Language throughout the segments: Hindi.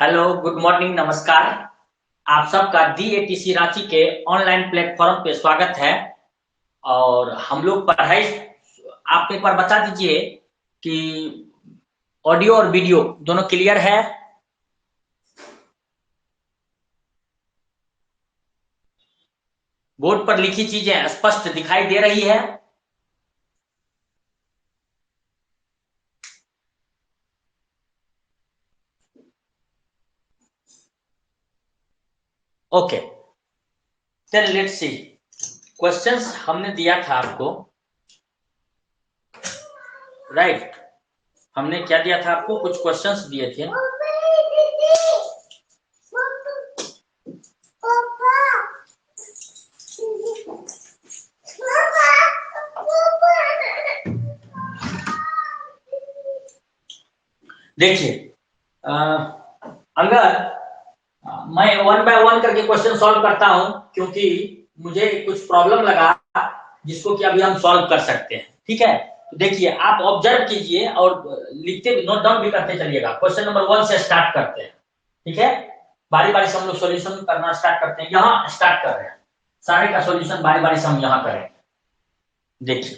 हेलो, गुड मॉर्निंग, नमस्कार। आप सबका DATC रांची के ऑनलाइन प्लेटफॉर्म पे स्वागत है। और हम लोग पढ़ाई, आप एक बार बता दीजिए कि ऑडियो और वीडियो दोनों क्लियर है। बोर्ड पर लिखी चीजें स्पष्ट दिखाई दे रही है। Okay, then let's see. Questions हमने दिया था आपको, राइट? हमने क्या दिया था आपको? कुछ क्वेश्चंस दिए थे। देखिए, अगर मैं वन बाय वन करके क्वेश्चन सॉल्व करता हूं, क्योंकि मुझे कुछ प्रॉब्लम लगा जिसको कि अभी हम सॉल्व कर सकते हैं। ठीक है, तो देखिए, आप ऑब्जर्व कीजिए और लिखते नोट डाउन भी करते चलिएगा। क्वेश्चन नंबर 1 से स्टार्ट करते हैं। ठीक है, बारी बारी से हम लोग सॉल्यूशन करना स्टार्ट करते हैं। यहाँ स्टार्ट कर रहे हैं, सारे का सॉल्यूशन बारी बारी से हम यहाँ करें। देखिए,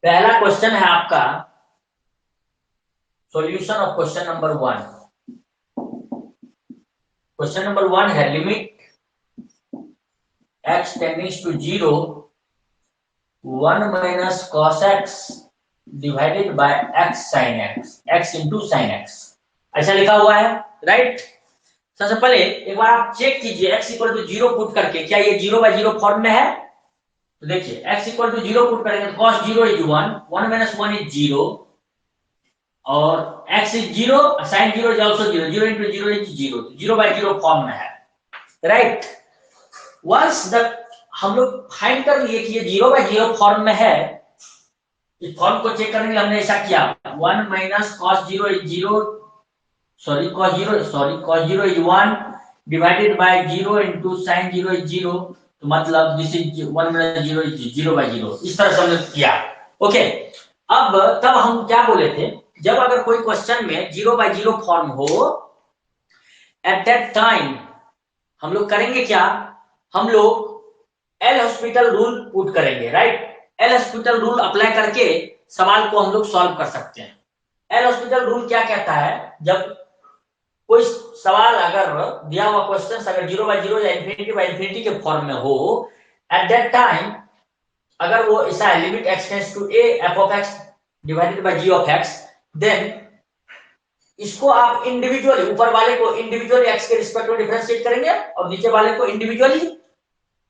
पहला क्वेश्चन है आपका solution of question number 1। Question number 1 है limit x tending to 0 1 minus cos x divided by x sin x into sine x। ऐसा लिखा हुआ है, राइट? सबसे पहले एक बार आप चेक कीजिए x इक्वल टू 0 पुट करके, क्या ये 0 बाय 0 फॉर्म में है? तो देखिए, x इक्वल टू 0 पुट करेंगे तो cos 0 इज 1, 1 माइनस 1 इज 0, और x is 0, sin 0 is also 0, 0 into 0 is 0, 0 by 0 form में है, राइट? वंस द हम लोग फाइंड कर लिए कि ये 0 by 0 फॉर्म में है। इस फॉर्म को चेक करने के लिए हमने ऐसा किया, 1 minus cos 0 is 0, cos 0 is 1 divided bye 0 into sin 0 is 0, तो मतलब this is 1 minus 0 is 0 by 0। इस तरह से हमने किया। ओके, अब तब हम क्या बोले थे, जब अगर कोई क्वेश्चन में 0 by 0 फॉर्म हो, एट दैट टाइम हम लोग करेंगे क्या? हम लोग एल हॉस्पिटल रूल पुट करेंगे, right? L hospital rule apply करके सवाल को हम लोग सॉल्व कर सकते हैं। एल हॉस्पिटल रूल क्या कहता है? जब कोई सवाल अगर दिया हुआ क्वेश्चन अगर 0 by 0 या इन्फिनिटी बाय इन्फिनिटी के फॉर्म में हो, एट दैट टाइम अगर वो ऐसा है limit x tends to a f of x divided by g of x, then इसको आप इंडिविजुअली, ऊपर वाले को इंडिविजुअली x के रिस्पेक्ट में डिफरेंशिएट करेंगे और नीचे वाले को इंडिविजुअली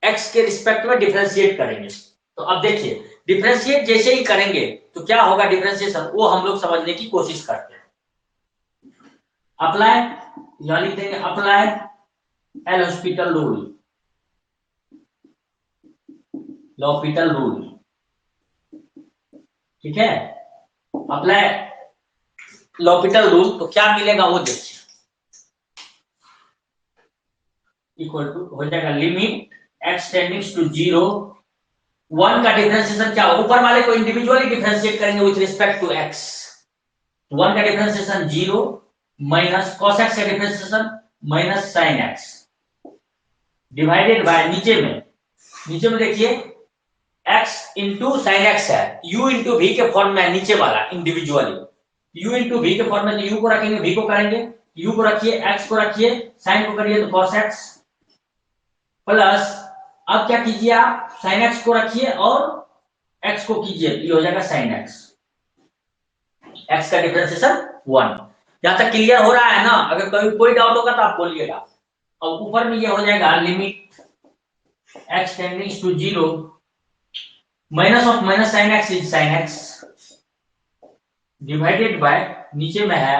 x के रिस्पेक्ट में डिफरेंशिएट करेंगे। तो अब देखिए, डिफरेंशिएट जैसे ही करेंगे तो क्या होगा डिफरेंशिएशन, वो हम लोग समझने की कोशिश करते हैं। अप्लाई, यहां लिख देंगे apply L'Hospital rule, L'Hospital rule. ठीक है, अप्लाई लॉपिटल रूल, तो क्या मिलेगा वो देखिए, इक्वल टू हो जाएगा लिमिट x टेंडिंग टू 0, 1 का डिफरेंशिएशन क्या हो, ऊपर वाले को इंडिविजुअली डिफरेंशिएट करेंगे विद रिस्पेक्ट टू x, 1 का डिफरेंशिएशन 0 माइनस cos x का differentiation minus sin x divided by नीचे में देखिए x इंटू साइन x है, u इंटू v के फॉर्म में है नीचे वाला इंडिविजुअली, u इंटू v के फॉर्म में, तो u को रखेंगे, v को करेंगे, u को रखिए, x को रखिए, sin को करिए तो cos x प्लस, अब क्या कीजिए आप sin x को रखिए और x को कीजिए, ये हो जाएगा sin x, x का डिफरेंशिएशन 1। यहां तक क्लियर हो रहा है ना? अगर कभी कोई डाउट होगा तो आप बोलिएगा। और ऊपर में ये हो जाएगा limit x tending to 0 minus of minus sin x is sin x divided by नीचे में है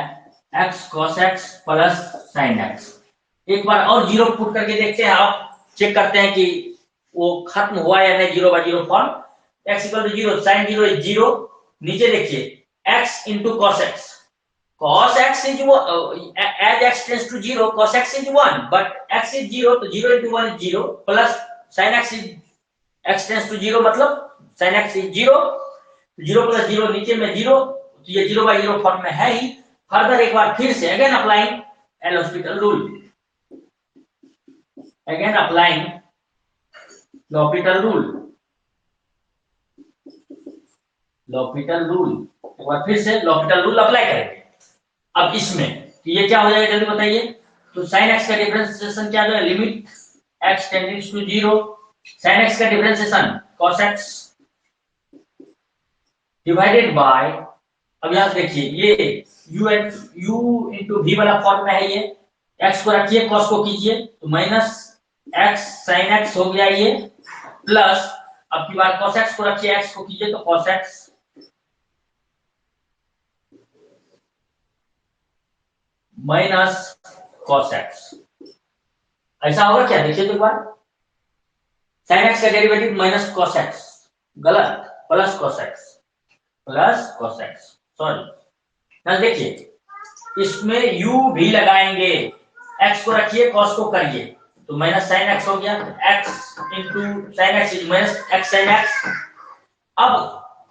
x cos x plus sin x। एक बार और 0 पुट करके देखते हैं, आप चेक करते हैं कि वो खत्म हुआ या नहीं 0 by 0 form. x equal to 0, sin 0 is 0, नीचे देखिए x into cos x, cos x is as x tends to 0, cos x is 1, but x is 0, तो 0 into 1 is 0, plus sin x is x tends to 0 मतलब sin x is 0, 0 प्लस 0 नीचे में 0, तो ये 0 by 0 फॉर्म में है ही, फर्दर एक बार फिर से again applying L hospital rule, again applying L'Hôpital rule, L'Hospital rule, एक बार फिर से लॉपिटल रूल अप्लाई करेंगे। अब इसमें तो ये क्या हो जाएगा जल्दी बताइए। तो साइन एक्स का डिफरेंशिएशन क्या है, limit x tending to zero, sine x का differentiation cos x divided by, अब यहां देखिए ये u इंटू v वाला फॉर्म में है, ये x को रखिए cos को कीजिए तो माइनस x sin x हो गया ये, प्लस अब की बार cos x को रखिए x को कीजिए तो cos x minus cos x, ऐसा होगा क्या देखिए तो एक बार, sin x का डेरिवेटिव माइनस cos x, गलत, plus cos x, plus cos x, sorry देखिए इसमें u भी लगाएंगे, x को रखिए cos को करिए तो माइनस sin x हो गया, x into sin x minus x sin x। अब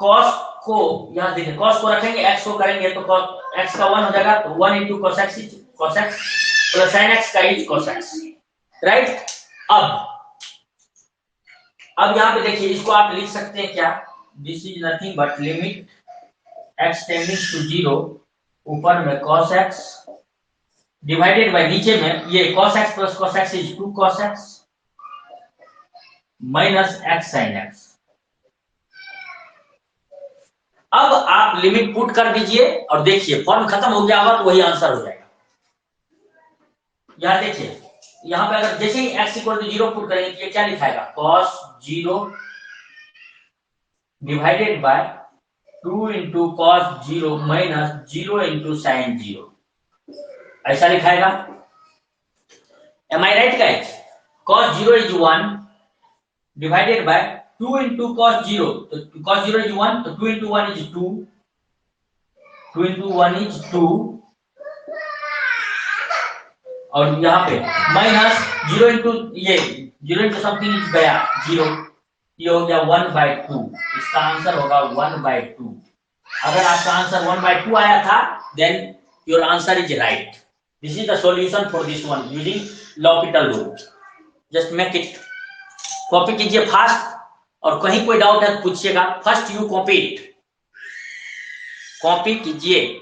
cos को यहां देखिए cos को रखेंगे x को करेंगे तो cos x का 1 हो जाएगा तो 1 into cos x plus sin x का इज cos x, राइट। अब यहां पे देखिए इसको आप लिख सकते हैं क्या, this is nothing but limit x tending to zero, ऊपर में cos x डिवाइडेड बाय नीचे में ये cos x plus cos x is 2 cos x minus x sin x। अब आप लिमिट पुट कर दीजिए और देखिए फॉर्म खत्म हो गया होगा तो वही आंसर हो जाएगा। यहां देखिए यहां पे अगर जैसे ही x equal to zero put करेंगे तो ये क्या लिखाएगा, cos zero divided by 2 into cos zero minus 0 into sine zero, ऐसा लिखाएगा। Am I right guys, cos 0 is 1 divided by 2 into cos 0, तो cos 0 इज 1 तो 2 इंटू 1 इज 2, 2 इंटू 1 इज 2 और यहाँ पे माइनस 0 इंटू ये 0 इंटू समथिंग इज गया 0, ये हो गया 1/2, इसका आंसर होगा 1/2। अगर आपका आंसर 1/2 आया था then your answer is right. This is the solution for this one using L'Hopital rule. Just make it, copy कीजिए फास्ट और कहीं कोई डाउट है तो पूछिएगा, first you copy it, copy कीजिए।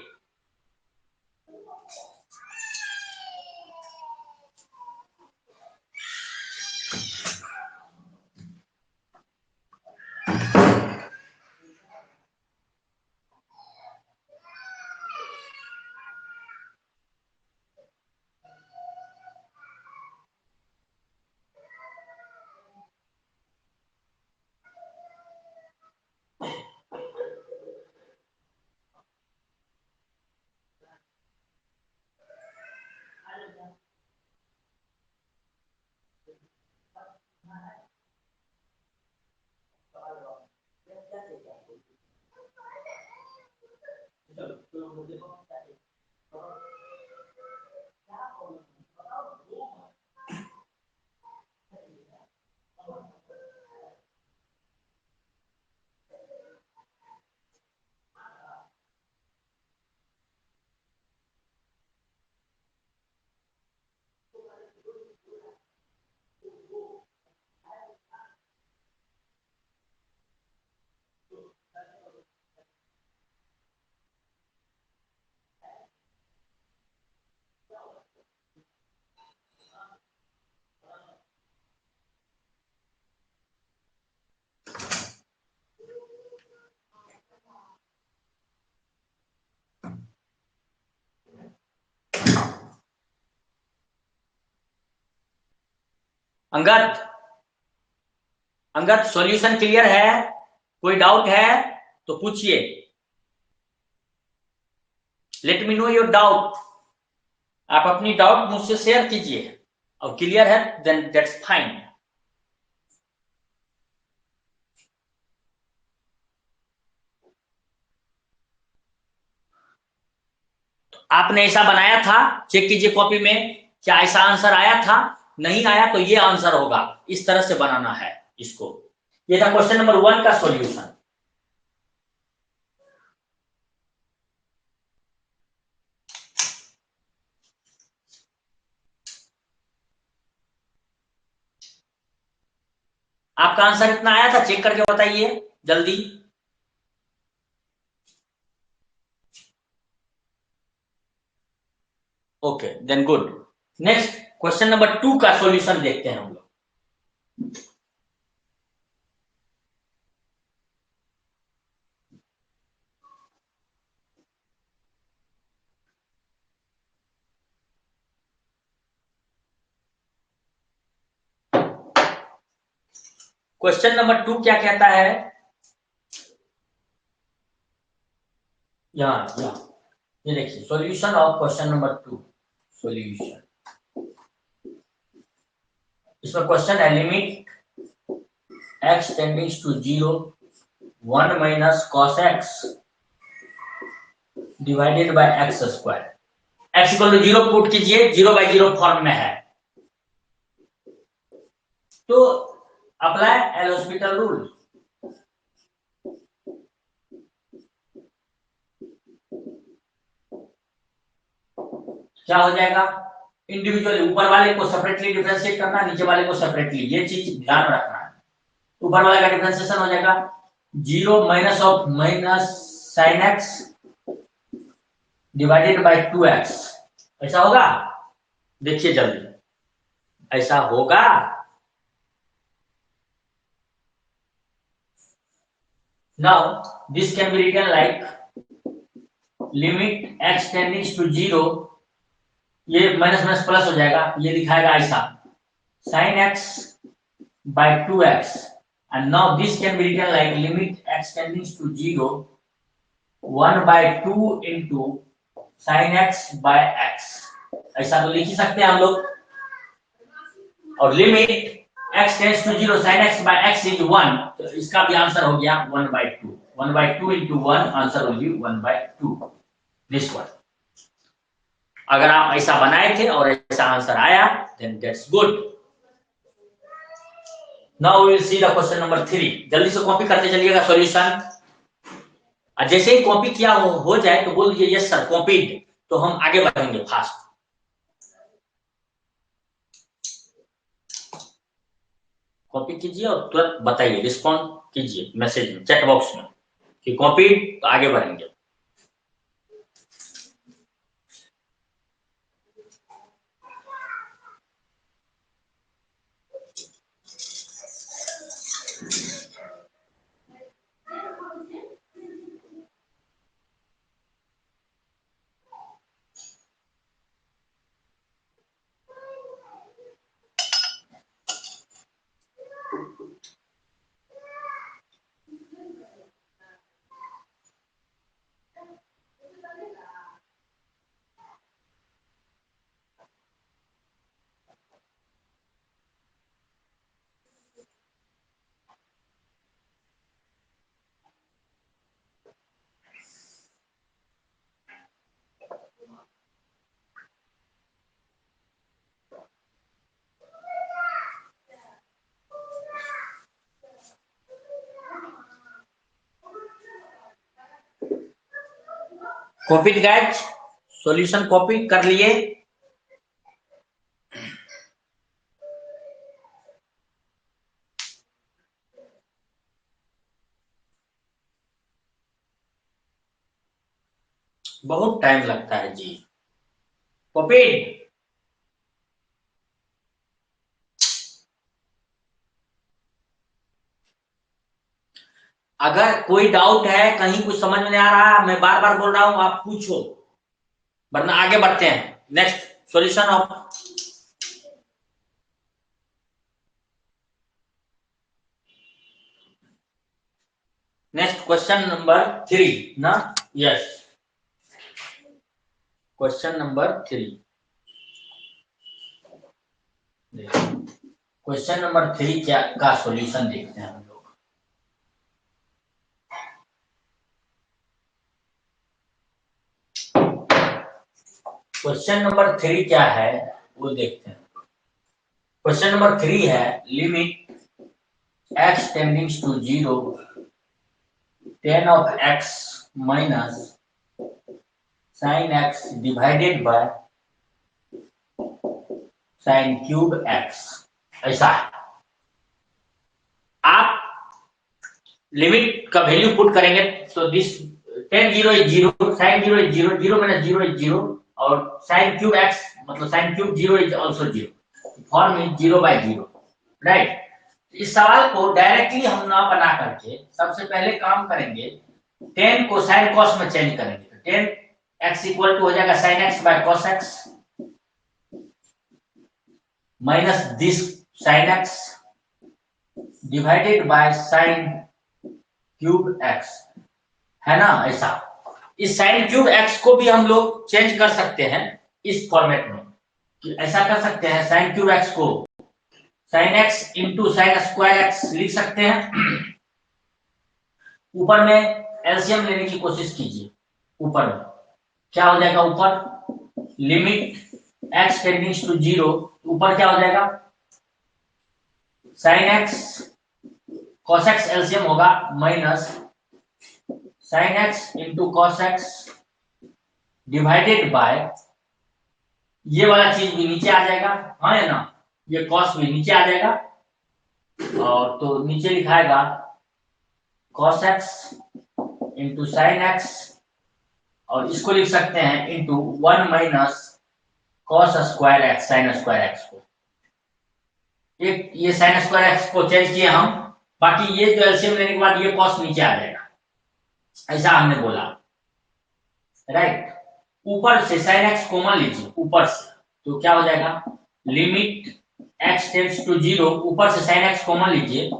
अंगद, अंगद सॉल्यूशन क्लियर है, कोई डाउट है तो पूछिए, let me know your doubt. आप अपनी डाउट मुझसे शेयर कीजिए और क्लियर है देन दैट्स फाइन। आपने ऐसा बनाया था, चेक कीजिए कॉपी में, क्या ऐसा आंसर आया था, नहीं आया तो ये आंसर होगा, इस तरह से बनाना है इसको। ये था क्वेश्चन नंबर 1 का सॉल्यूशन। आपका आंसर इतना आया था, चेक करके बताइए जल्दी। Okay then good. Next question number 2 का सॉल्यूशन देखते हैं हम लोग। क्वेश्चन नंबर 2 क्या कहता है, यहाँ ये देखिए, solution of question number 2। Solution, इसमें क्वेश्चन है limit x tendings to 0 1 minus cos x divided by x square. x equal to 0 put कीजिए, 0/0 फॉर्म में है, तो अप्लाई एल हॉस्पिटल रूल। क्या हो जाएगा, इंडिविजुअली ऊपर वाले को सेपरेटली डिफरेंशिएट करना, नीचे वाले को सेपरेटली, ये चीज ध्यान रखना है। ऊपर वाले का डिफरेंशिएशन हो जाएगा 0 minus of minus sine x divided by 2x। ऐसा होगा, देखिए जल्दी, ऐसा होगा। Now this can be written like limit x tendings to 0, ये माइनस माइनस प्लस हो जाएगा, ये दिखाएगा ऐसा sin x by 2x, and now this can be written like limit x tending to 0 1/2 into sin x by x। ऐसा तो लिख ही सकते हैं हम लोग। और limit x tends to 0 sin x by x is 1, तो इसका भी आंसर हो गया 1/2। 1/2 into 1 आंसर हो गया 1/2, दिस वन। अगर आप ऐसा बनाए थे और ऐसा आंसर आया, then that's good। Now we will see the question number 3। जल्दी से कॉपी करते चलिएगा सॉल्यूशन। जैसे ही कॉपी किया हो जाए तो बोल दीजिए यस सर कॉपीड, तो हम आगे बढ़ेंगे फास्ट। कॉपी कीजिए और तुरंत बताइए, रिस्पॉन्ड कीजिए मैसेज में, चैट बॉक्स में कि कॉपीड, तो आगे बढ़ेंगे। कॉपीड गाइज, सॉल्यूशन कॉपी कर लिए। बहुत टाइम लगता है जी। कॉपीड, अगर कोई डाउट है, कहीं कुछ समझ में नहीं आ रहा, मैं बार बार बोल रहा हूं, आप पूछो, वरना आगे बढ़ते हैं। Next solution of next question number 3 ना, yes question number 3। Question number 3 क्या का सॉल्यूशन देखते हैं हम लोग। क्वेश्चन नंबर 3 क्या है वो देखते हैं। क्वेश्चन नंबर 3 है limit x tendings to 0 tan of x minus sin x divided by sin cube x। ऐसा है, आप लिमिट का वैल्यू पुट करेंगे तो this tan 0 is 0, sin 0 is 0, 0 minus 0 is 0 और sin क्यूब x मतलब sin cube 0 is also 0, form is 0 by 0, right. इस सवाल को डायरेक्टली हम ना बना करके सबसे पहले काम करेंगे, tan को sin cos में चेंज करेंगे, तो tan x इक्वल टू हो जाएगा sin x by cos x minus this sin x divided by sin cube x, है ना। ऐसा इस sin क्यूब x को भी हम लोग चेंज कर सकते हैं इस फॉर्मेट में, कि ऐसा कर सकते हैं sin क्यूब x को sin x into sine square x लिख सकते हैं। ऊपर में एलसीएम लेने की कोशिश कीजिए, ऊपर में क्या हो जाएगा, ऊपर लिमिट x टेंडिंग्स टू 0, ऊपर क्या हो जाएगा sin x cos x LCM होगा minus sin x into cos x divided by ये वाला चीज भी नीचे आ जाएगा, हाँ है ना, ये cos भी नीचे आ जाएगा और तो नीचे लिखाएगा cos x into sin x और इसको लिख सकते हैं into 1 minus cos square x sin square x को, एक ये sin स्क्वायर x को चेंज किए हम, बाकी ये जो एलसीएम लेने के बाद ये cos नीचे आ जाएगा, ऐसा हमने बोला, राइट। ऊपर से sin x कॉमन लीजिए ऊपर से, तो क्या हो जाएगा लिमिट x टेंड्स टू 0, ऊपर से sin x कॉमन लीजिए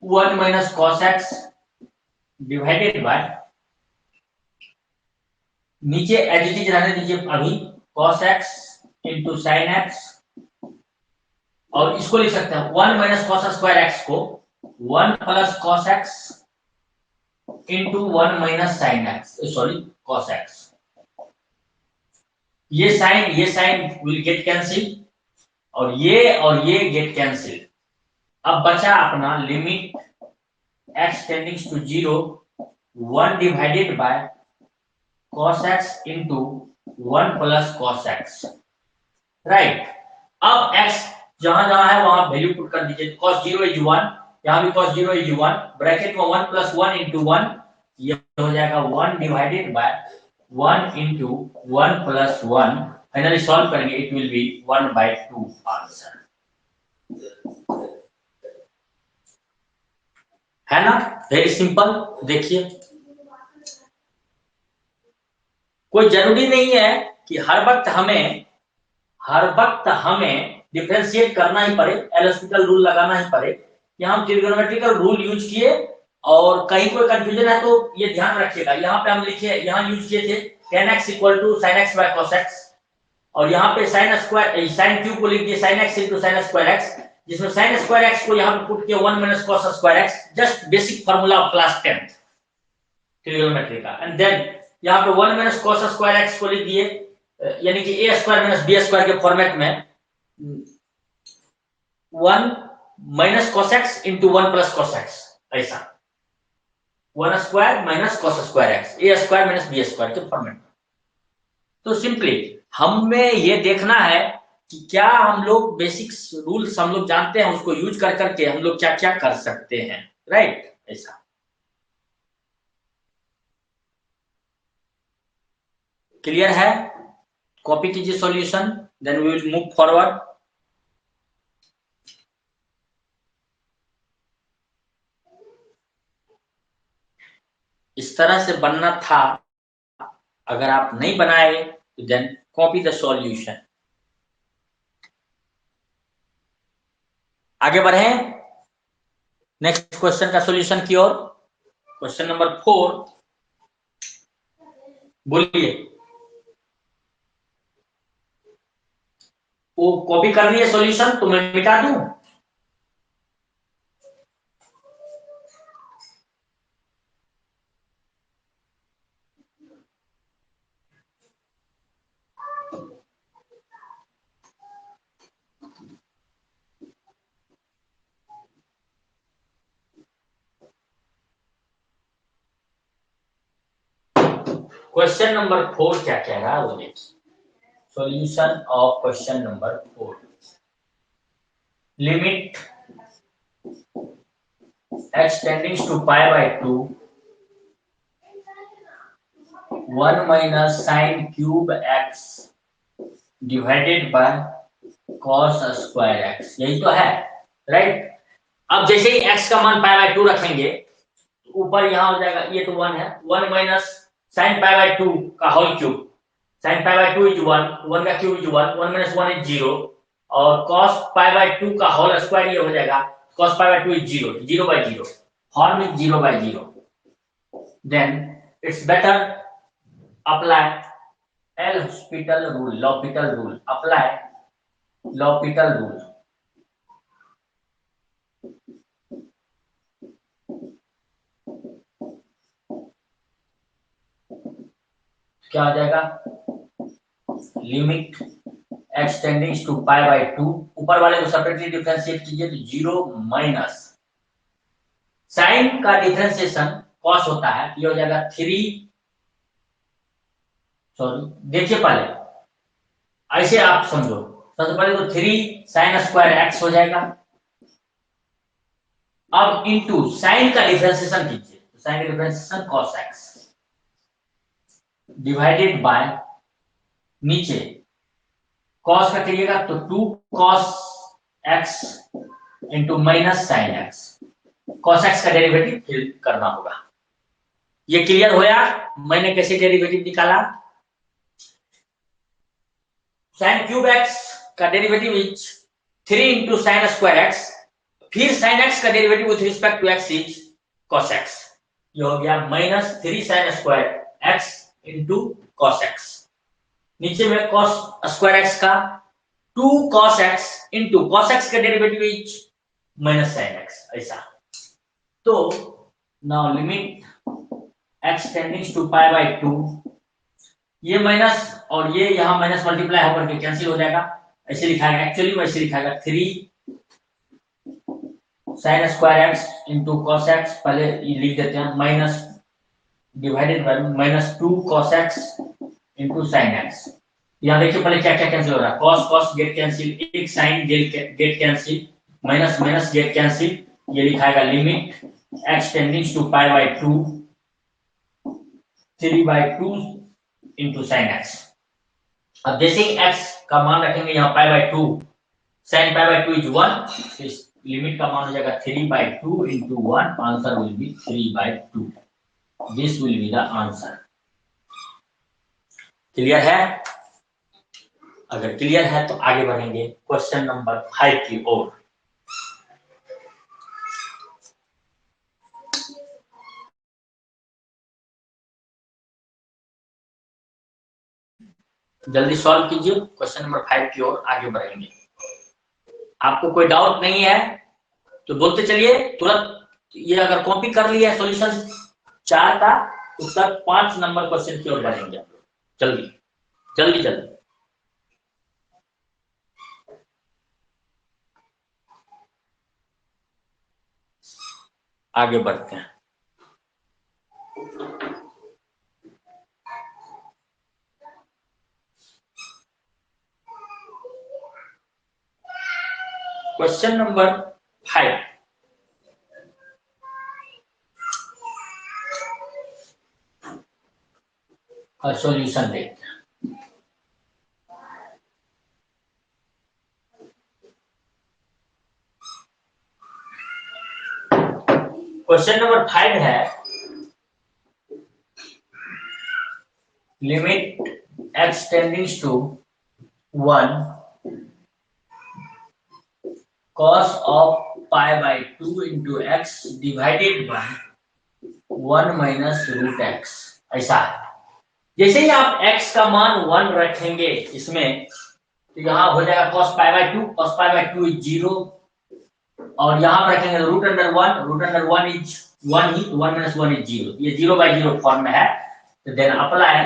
1 minus cos x divided by नीचे एज इट इज रहने दीजिए अभी cos x into sin x और इसको लिख सकते हैं 1 माइनस cos स्क्वायर x को 1 plus cos x into 1 minus sin x, sorry cos x, ये साइन विल गेट कैंसिल और ये गेट कैंसिल। अब बचा अपना limit x tendings to 0 1 divided by cos x into 1 plus cos x, right. अब x जहां जहां है वहां वैल्यू पुट कर दीजिए, cos 0 इज 1, यहां भी cos 0 इज 1, ब्रैकेट में 1 प्लस 1 इंटू 1, ये हो जाएगा 1 divided by 1 into 1 plus 1, finally solve करेंगे it will be 1 by 2 answer, है ना, वेरी सिंपल। देखिए कोई जरूरी नहीं है कि हर वक्त हमें डिफरेंशिएट करना ही पड़े, एल हॉस्पिटल रूल लगाना ही पड़े, या हम ट्रिग्नोमेट्रिकल रूल यूज किए और कहीं कोई कंफ्यूजन है तो ये ध्यान रखिएगा, यहाँ पे हम लिखे, यहाँ यूज किए थे tan x equal to sin x by cos x और यहाँ पे sin क्यूब को लिख दिए sin x into sin square x, जिसमें sin स्क्वायर x को यहाँ पे पुट किया 1 minus cos square x, just basic formula of class 10th trigonometry का, एंड देन यहाँ पे 1 माइनस cos स्क्वायर x को लिख दिए, यानी कि a square minus b square के फॉर्मेट में 1 minus cos x into 1 plus cos x, ऐसा 1 square minus cos square x, a square minus b square के फॉर्मेट में। तो सिंपली हमें ये देखना है कि क्या हम लोग बेसिक्स रूल्स हम लोग जानते हैं, उसको यूज कर करके हम लोग क्या क्या कर सकते हैं, राइट। ऐसा क्लियर है, कॉपी कीजिए solution, then we will move forward. इस तरह से बनना था, अगर आप नहीं बनाए तो देन कॉपी द सॉल्यूशन। आगे बढ़े नेक्स्ट क्वेश्चन का सॉल्यूशन की ओर। क्वेश्चन नंबर 4, बोलिए। वो कॉपी कर रही है सॉल्यूशन तो मैं मिटा दूं? क्वेश्चन नंबर 4 क्या कह रहा है वो देखिए। Solution of question number 4, limit x tendings to pi by 2 1 minus sine cube x divided by cos square x, यही तो है, राइट। अब जैसे ही x का मान पाई बाय 2 रखेंगे ऊपर यहाँ हो जाएगा, ये तो 1 है, 1 माइनस साइन पाई बाय 2 का whole cube, sine pi by 2 is 1, 1 का क्यूब इज 1, 1 माइनस 1 इज 0, और cos पाई बाय 2 का होल स्क्वायर ये हो जाएगा, cos pi by 2 is 0, 0 by 0, form is 0 by 0। Then it's better apply L'Hospital rule, L'Hospital rule, apply L'Hospital rule. क्या आ जाएगा, limit x tendings to pi by 2, ऊपर वाले को सेपरेटली डिफरेंशिएट कीजिए तो 0 माइनस साइन का डिफरेंशिएशन cos होता है, ये हो जाएगा 3, सॉरी देखिए पहले ऐसे आप समझो, सबसे पहले तो 3 साइन स्क्वायर x हो जाएगा, अब इनटू साइन का डिफरेंशिएशन कीजिए तो साइन का differentiation cos x divided by नीचे cos का करिएगा तो 2 cos x into minus sine x, cos x का डेरिवेटिव फिर करना होगा। ये क्लियर होया मैंने कैसे डेरिवेटिव निकाला, साइन क्यूब x का derivative is 3 into sine square x, फिर साइन x का derivative with respect to x is cos x, ये हो गया minus 3 sine square x into cos x, नीचे में cos स्क्वायर x का 2 cos x into cos x का derivative is minus sine x, ऐसा। तो now limit x tendings to pi by 2, ये माइनस और ये यहाँ माइनस मल्टीप्लाई होकर के कैंसिल हो जाएगा, ऐसे लिखा है, एक्चुअली वैसे लिखा है 3 sine square x into cos x, पहले ये लिख देते हैं, minus divided by minus 2 cos x into sine x। यहाँ देखिए पहले क्या क्या कैंसिल हो रहा है, cos cos गेट कैंसिल, एक sine get cancel, minus minus get cancel, ये लिखाएगा limit x tendings to pi by 2 3 by 2 into sine x। अब जैसे ही x का मान रखेंगे यहाँ pi by 2, sine pi by 2 is 1, इस लिमिट का मान हो जाएगा 3 by 2 into 1, answer will be 3 by 2, this will be the answer. Clear है? अगर क्लियर है तो आगे बढ़ेंगे क्वेश्चन नंबर 5 की ओर। जल्दी सॉल्व कीजिए, क्वेश्चन नंबर 5 की ओर आगे बढ़ेंगे। आपको कोई डाउट नहीं है तो बोलते चलिए तुरंत। ये अगर कॉपी कर लिया सॉल्यूशन 4 का तो तक 5 नंबर क्वेश्चन की ओर बढ़ेंगे। जल्दी जल्दी जल्दी आगे बढ़ते हैं। क्वेश्चन नंबर 5, का सॉल्यूशन देखते हैं। क्वेश्चन नंबर 5 है limit x tendings to 1 cos of pi by 2 into x divided by 1 minus root x, ऐसा है। जैसे ही आप x का मान 1 रखेंगे इसमें तो यहाँ हो जाएगा cos pi by 2, cos pi by 2 is 0, और यहाँ पर रखेंगे root under 1, root under 1 is 1 ही, 1 minus 1 is 0, ये 0 by 0 फॉर्म में है। तो देन अप्लाई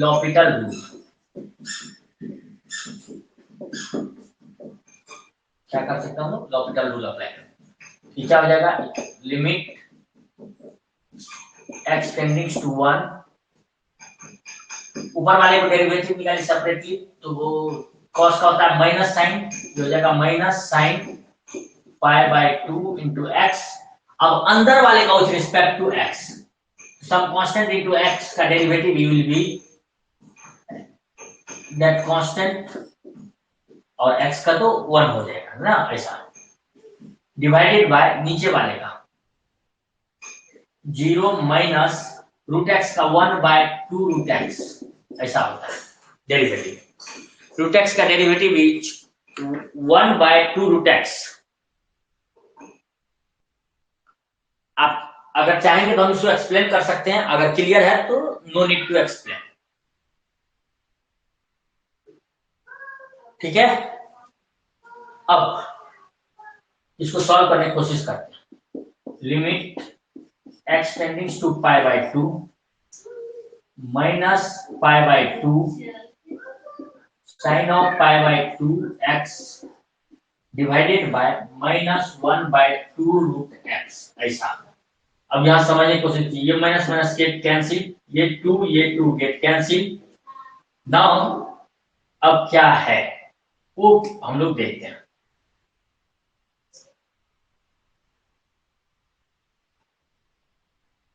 लॉपिटल रूल। क्या कर सकता हूँ, लॉपिटल रूल अप्लाई। क्या हो जाएगा, लिमिट x टेंडिंग्स टू 1, ऊपर वाले को डेरिवेटिव निकालिए सेपरेटली तो वो cos का होता है माइनस साइन, हो जाएगा minus sine pi by 2 into x. अब अंदर वाले का with respect to x, some constant into x का derivative will be that constant, और एक्स का तो 1 हो जाएगा ना, ऐसा डिवाइडेड बाय नीचे वाले का 0 माइनस रूट एक्स का 1 बाय 2 रूट एक्स, ऐसा होता है डेरिवेटिव। रूट एक्स का derivative is 1 by 2 root x. आप अगर चाहेंगे तो हम इसको एक्सप्लेन कर सकते हैं, अगर क्लियर है तो नो नीड टू एक्सप्लेन। ठीक है, अब इसको सॉल्व करने की कोशिश करते हैं। Limit x tending to pi by 2 minus pi by 2 sine of pi by 2 x divided by minus 1 by 2 root x, ऐसा। अब यहां समझने की कोशिश कीजिए, ये माइनस माइनस गेट कैंसिल, ये 2 गेट कैंसिल। नाउ अब क्या है वो हम लोग देखते हैं।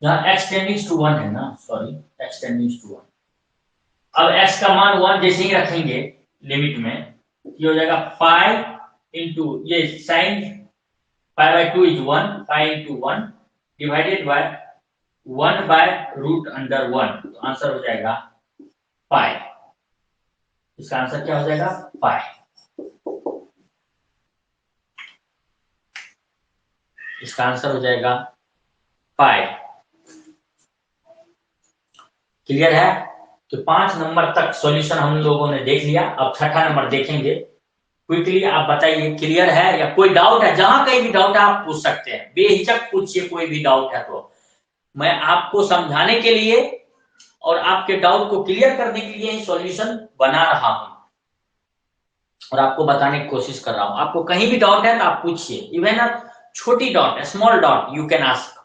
यहाँ x टेंडिंग टू 1 है ना, सॉरी x टेंडिंग टू 1। अब x का मान 1 जैसे ही रखेंगे लिमिट में, ये हो जाएगा पाई इंटू ये sine pi by 2 is 1, pi into 1 divided by 1 by root under 1, तो आंसर हो जाएगा पाई। इसका आंसर क्या हो जाएगा, पाई। इसका आंसर हो जाएगा पाई। क्लियर है? तो 5 नंबर तक सॉल्यूशन हम लोगों ने देख लिया। अब छठा नंबर देखेंगे। क्विकली आप बताइए क्लियर है या कोई डाउट है? जहां कहीं भी डाउट है आप पूछ सकते हैं, बेहिचक पूछिए, कोई भी डाउट है तो। मैं आपको समझाने के लिए और आपके डाउट को क्लियर करने के लिए ही सॉल्यूशन बना रहा हूं और आपको बताने की कोशिश कर रहा हूं। आपको कहीं भी डाउट है तो आप पूछिए, इवन अ छोटी doubt, small doubt, you can ask.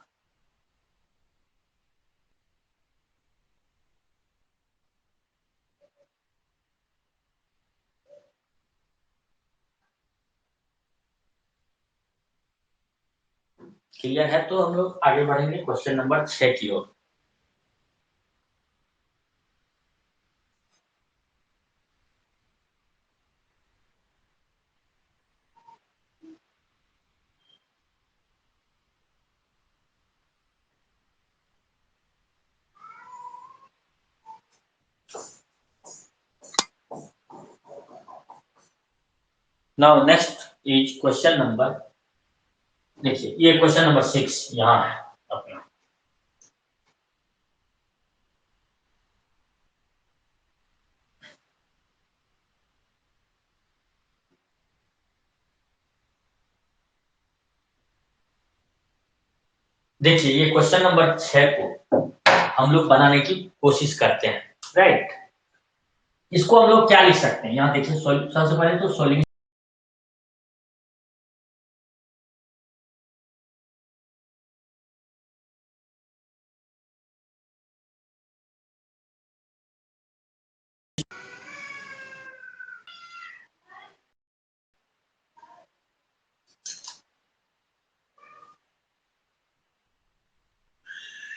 Clear है तो हम लोग आगे बढ़ेंगे क्वेश्चन नंबर 6 की ओर। Now next is question number, देखिए ये क्वेश्चन नंबर 6 यहाँ है अपना। देखिए ये क्वेश्चन नंबर 6 को हम लोग बनाने की कोशिश करते हैं, राइट। इसको हम लोग क्या लिख सकते हैं, यहाँ देखिए सबसे पहले तो solution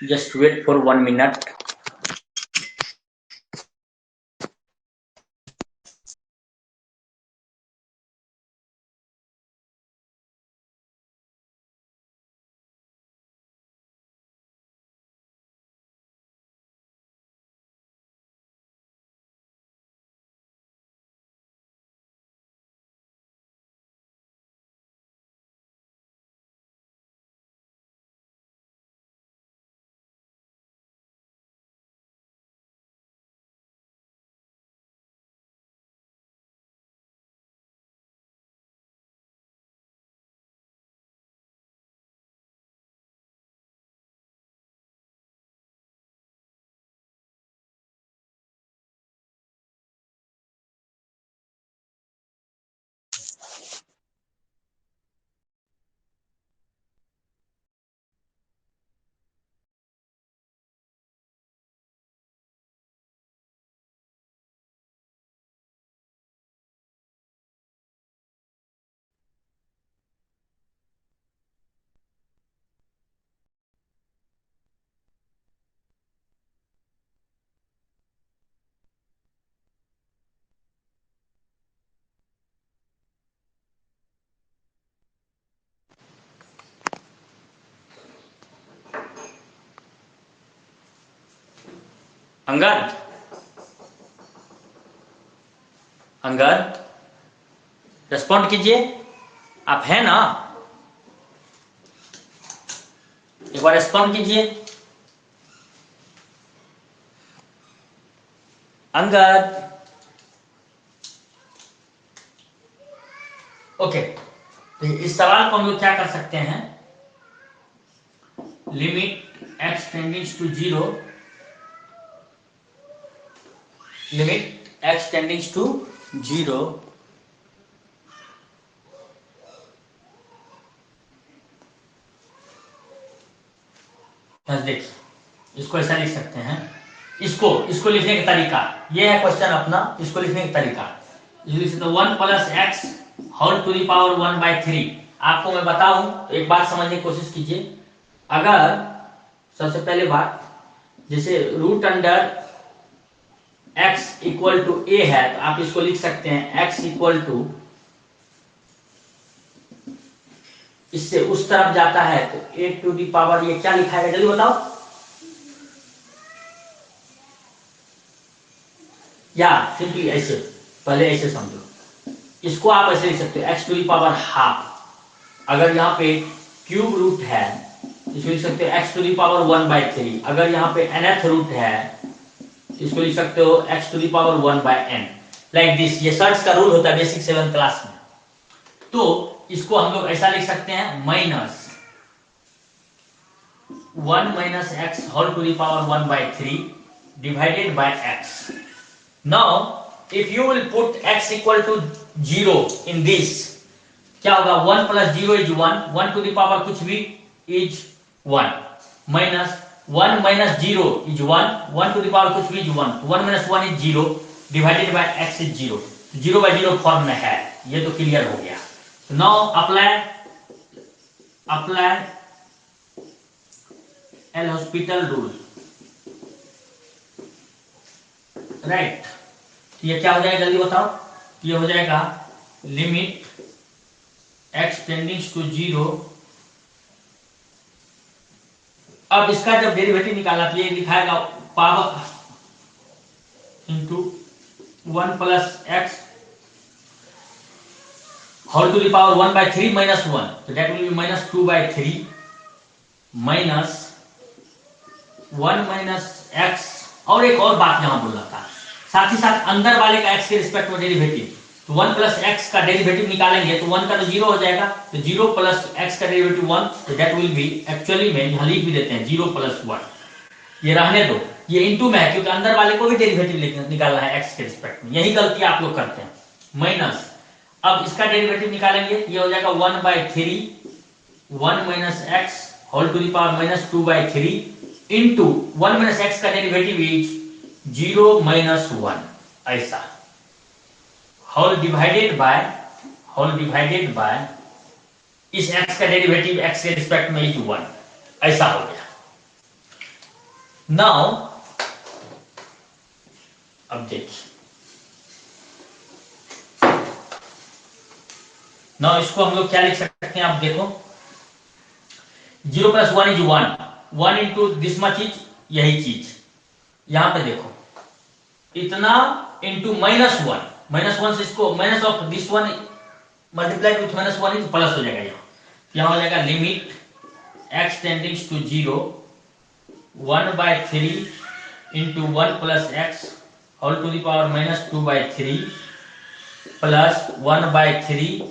just wait for 1 minute। Angad, Angad respond कीजिए, आप हैं ना? एक बार रेस्पॉन्ड कीजिए अंगद। ओके, तो इस सवाल को हम लोग क्या कर सकते हैं, limit x tendings to zero, limit x tendings to zero देखिए इसको ऐसा लिख सकते हैं, इसको लिखने का तरीका ये है, क्वेश्चन अपना, इसको लिखने का तरीका लिख सकते 1 plus x whole to the power 1/3। आपको मैं बताऊं तो एक बात समझने की कोशिश कीजिए। अगर सबसे पहले बात, जैसे root under x equal to a है तो आप इसको लिख सकते हैं x इक्वल टू, इससे उस तरफ जाता है तो a टू दी पावर, ये क्या लिखा है जल्दी बताओ, या सिंपली ऐसे, पहले ऐसे समझो, इसको आप ऐसे लिख सकते हो x to the power half. अगर यहाँ पे क्यूब रूट है इसको लिख सकते हो x टू दी पावर 1/3। अगर यहाँ पे nth रूट है इसको लिख सकते हो x to the power 1/n, like this. ये सर्च का रूल होता है बेसिक 7th क्लास में। तो इसको हम लोग ऐसा लिख सकते हैं, minus 1 minus x whole to the power 1/3 divided by x। Now if you will put x equal to 0 in this, क्या होगा, 1 plus 0 is 1, 1 to the power कुछ भी is 1, minus 1 minus 0 is 1, 1 to the power कुछ भी is 1, 1 minus 1 is 0 divided by x is 0, 0/0 form में है, ये तो क्लियर हो गया। Now apply L'Hospital rule, right. ये क्या हो जाएगा जल्दी बताओ, ये हो जाएगा लिमिट x टेंडिंग्स टू 0। अब इसका जब डेरिवेटिव निकाला तो ये दिखाएगा power into 1 plus x whole to the power 1/3 minus 1, तो that will be minus 2/3 minus 1 minus x. और एक और बात यहां बोलना था, साथ ही साथ अंदर वाले का x के रिस्पेक्ट में डेरिवेटिव, तो 1 प्लस एक्स का डेरिवेटिव निकालेंगे तो 1 का तो 0 हो जाएगा, तो 0 प्लस एक्स का डेरिवेटिव 1, तो दैट विल बी, एक्चुअली में यहां लिख भी देते हैं 0 प्लस 1, ये रहने दो, ये इनटू में है क्योंकि अंदर वाले को भी डेरिवेटिव निकालना है x के रिस्पेक्ट में, यही गलती आप लोग करते हैं। माइनस, अब इसका डेरिवेटिव निकालेंगे, ये हो जाएगा 1/3 1 minus x whole to the power minus 2/3 into 1 minus x का डेरिवेटिव इज 0 माइनस 1, ऐसा होल डिवाइडेड बाय इस x का डेरिवेटिव x के रिस्पेक्ट में इज 1, ऐसा हो गया। नाउ अब देखिए, नाउ इसको हम लोग क्या लिख सकते हैं, आप देखो 0 plus 1 is 1, 1 into this much is, यही चीज यहां पे देखो, इतना इंटू माइनस 1, माइनस 1 से इसको minus of this 1 multiply with minus 1 is plus हो जाएगा, यहां हो जाएगा limit x tendings to 0 1/3 into 1 plus x whole to the power minus 2/3 plus 1/3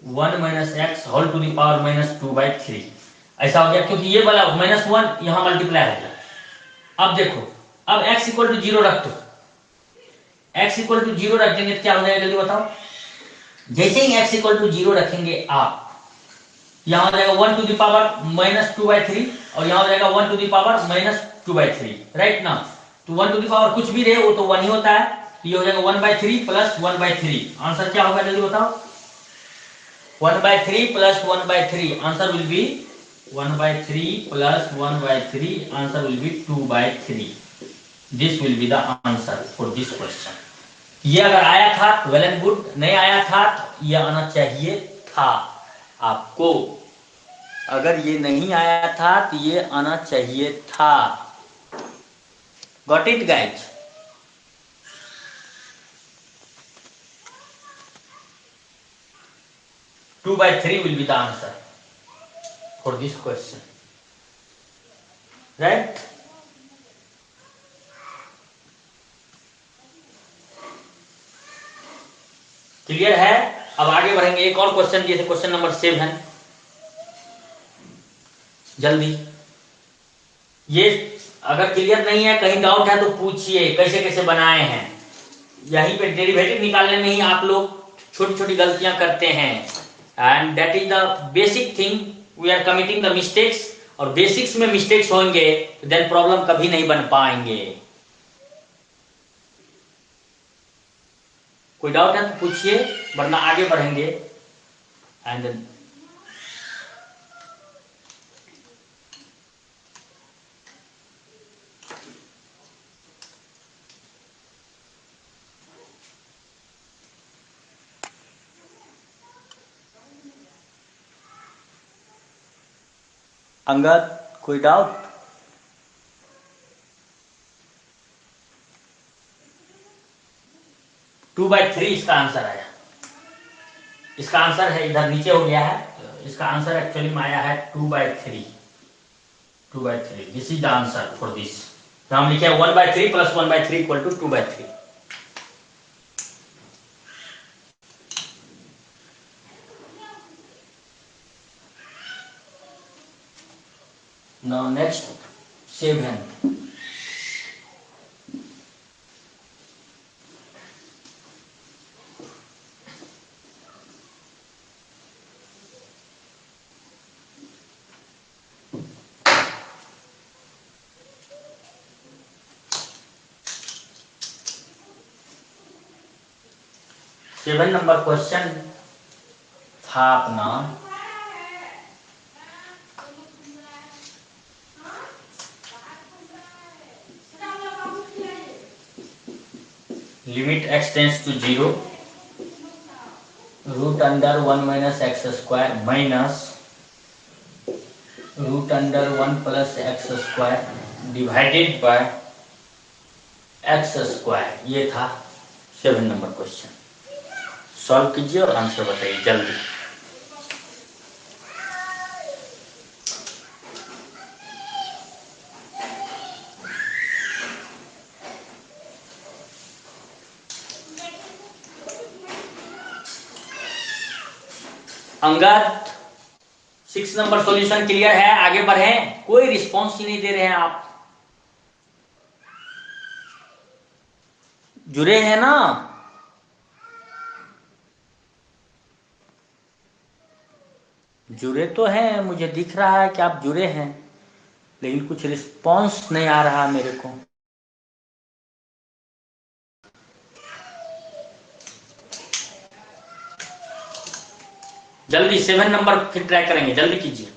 1 minus x whole to the power minus 2/3, ऐसा हो गया क्योंकि ये वाला माइनस 1 यहां मल्टीप्लाई हो गया। अब देखो, अब x इक्वल टू 0 रख दो, x इक्वल टू 0 रख देंगे तो क्या हो जाएगा जल्दी बताओ, जैसे ही x इक्वल टू 0 रखेंगे आप, यहां हो जाएगा 1 टू द पावर माइनस 2/3 और यहां हो जाएगा 1 to the power minus 2/3, right ना। तो 1 टू द पावर कुछ भी रहे वो तो 1 ही होता है, तो ये हो जाएगा 1/3 प्लस 1/3, आंसर क्या होगा जल्दी बताओ, 1/3 प्लस 1/3, आंसर विल बी 1/3 प्लस 1/3, answer will B 2/3। This will be the answer for this question. ये अगर आया था तो वेल एंड गुड, नहीं आया था तो ये आना चाहिए था आपको, अगर ये नहीं आया था तो ये आना चाहिए था। Got it, guys? Two by three will be the answer for this question, right? Clear है? अब आगे बढ़ेंगे, एक और क्वेश्चन दिए थे, क्वेश्चन नंबर 7। जल्दी, ये अगर क्लियर नहीं है, कहीं डाउट है तो पूछिए कैसे कैसे बनाए हैं। यहीं पे डेरिवेटिव निकालने में ही आप लोग छोटी छोटी गलतियां करते हैं, and that is the basic thing, we are committing the mistakes. और बेसिक्स में मिस्टेक्स होंगे तो देन प्रॉब्लम कभी नहीं बन पाएंगे। कोई डाउट है तो पूछिए, वरना आगे बढ़ेंगे। एंड अंगद, कोई डाउट? टू बाई थ्री इसका आंसर आया। इसका आंसर है, इधर नीचे हो गया है, इसका आंसर एक्चुअली में आया है 2/3। 2/3, this is the answer for this. हम लिखे 1/3 प्लस 1/3 equal to 2/3। Now next 7। Seven number question था अपना, limit x tends to 0, root under 1 minus x square minus root under 1 plus x square divided by x square. ये था 7 नंबर क्वेश्चन। सॉल्व कीजिए और आंसर बताइए जल्दी। अंगद, 6 नंबर सॉल्यूशन क्लियर है? आगे बढ़े? कोई रिस्पॉन्स ही नहीं दे रहे हैं आप। जुड़े हैं ना? जुड़े तो हैं, मुझे दिख रहा है कि आप जुड़े हैं, लेकिन कुछ रिस्पॉन्स नहीं आ रहा मेरे को। जल्दी 7 नंबर फिर ट्राई करेंगे, जल्दी कीजिए।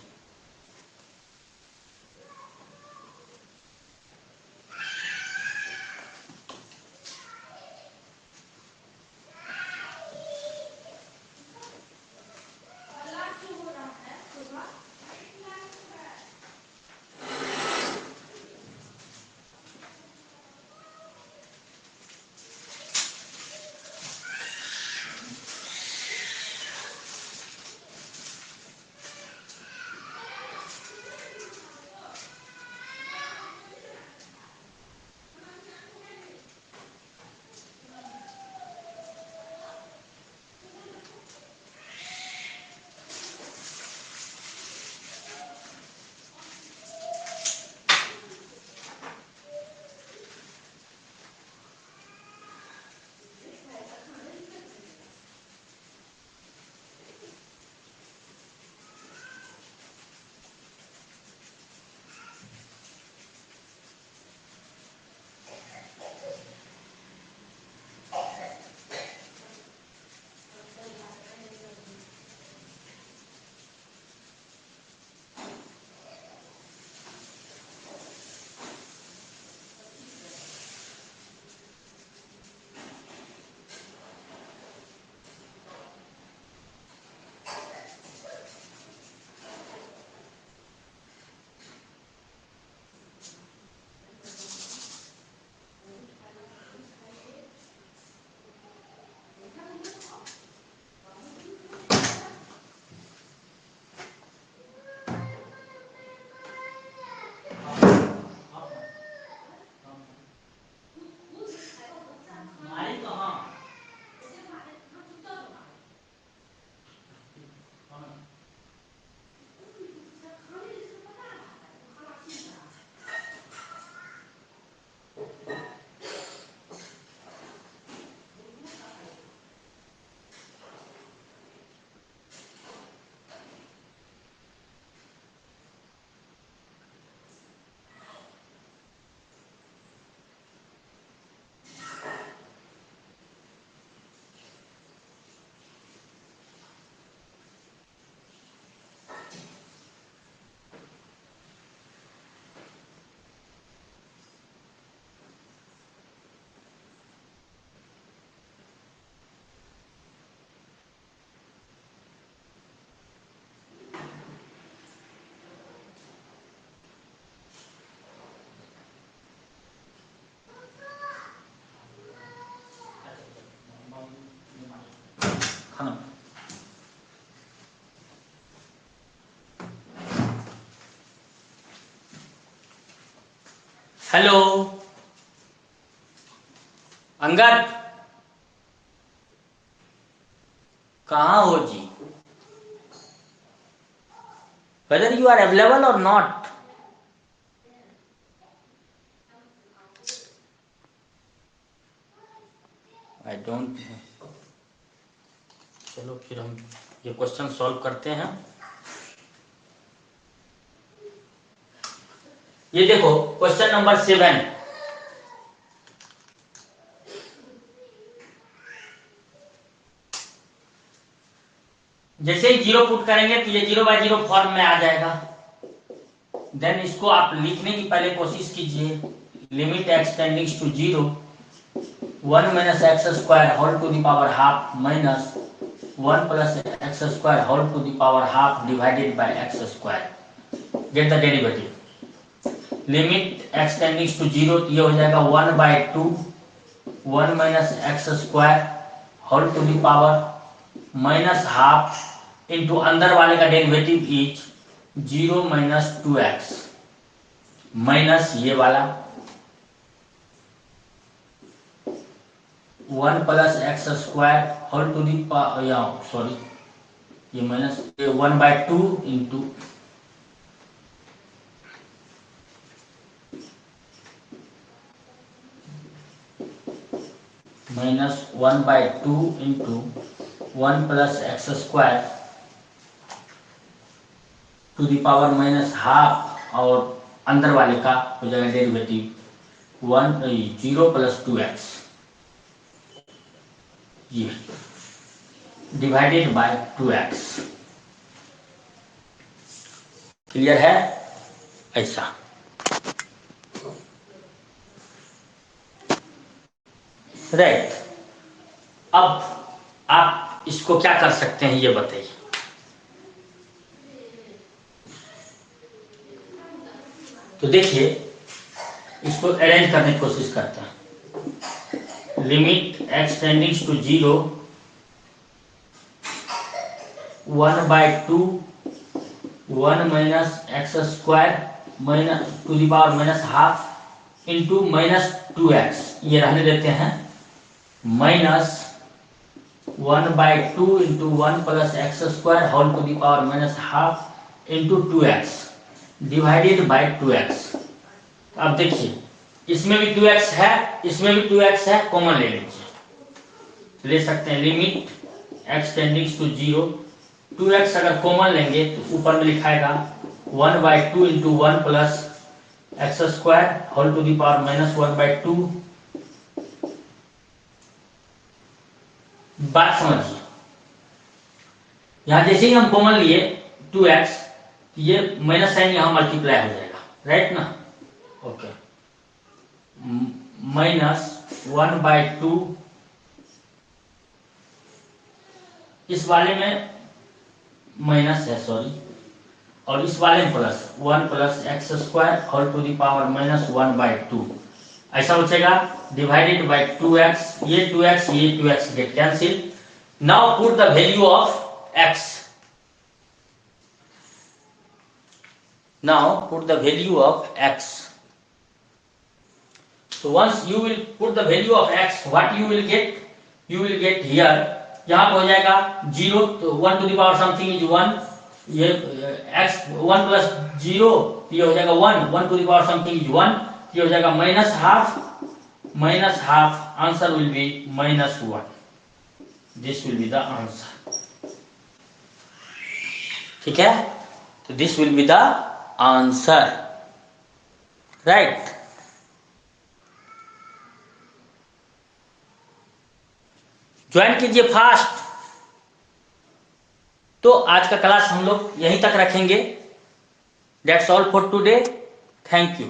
खाना। हेलो अंगद, कहाँ हो जी? वेदर यू आर अवेलेबल और नॉट? I don't. चलो फिर हम ये क्वेश्चन सॉल्व करते हैं। ये देखो क्वेश्चन नंबर 7। जैसे ही 0 पुट करेंगे तो ये 0/0 फॉर्म में आ जाएगा। देन इसको आप लिखने की पहले कोशिश कीजिए। Limit x tendings to 0 1 minus x square whole to the power half minus 1 plus x square whole to the power half divided by x square. Get the derivative. Limit x tendings to 0 तो ये हो जाएगा 1/2 1 minus x square whole to the power minus half into अंदर वाले का derivative is 0 minus 2x minus ये वाला 1 plus x square whole to the sorry ये minus 1/2 into minus 1/2 into 1 plus x square to the power minus half और अंदर वाले का हो जाएगा डेरिवेटिव 0 प्लस 2x ये डिवाइडेड बाय 2x। क्लियर है? ऐसा राइट। अब आप इसको क्या कर सकते हैं ये बताइए। तो देखिए इसको अरेंज करने की कोशिश करते हैं। Limit x tendings to 0 1/2 1 minus x square minus to the power minus half into minus 2x ये रहने देते हैं minus 1/2 into 1 plus x square whole to the power minus half into 2x divided by 2x। अब देखिए इसमें भी 2x है इसमें भी 2x है, कॉमन ले लीजिए। ले सकते हैं limit x tendings to 0 2x अगर कॉमन लेंगे तो ऊपर में लिखाएगा 1/2 into 1 plus x square whole to the power minus 1/2। बात समझिए, यहां जैसे ही हम कॉमन लिए 2x ये माइनस साइन यहां मल्टीप्लाई हो जाएगा, राइट ना? ओके माइनस 1/2 इस वाले में माइनस है सॉरी और इस वाले में plus 1 plus x square whole to the power minus 1/2 ऐसा बचेगा डिवाइडेड बाय 2x। ये 2x get cancel. Now put the value of x। Now put the value of x। So once you will put the value of x, what you will get? You will get here यहाँ पे हो जाएगा 0 तो 1 to the power something is 1 ये x 1 प्लस 0 ये हो जाएगा 1 to the power something is 1 ये हो जाएगा minus half answer will be -1। This will be the answer. ठीक है, तो this will be the answer, right. Join कीजिए फास्ट। तो आज का क्लास हम लोग यहीं तक रखेंगे। That's all for today. Thank you.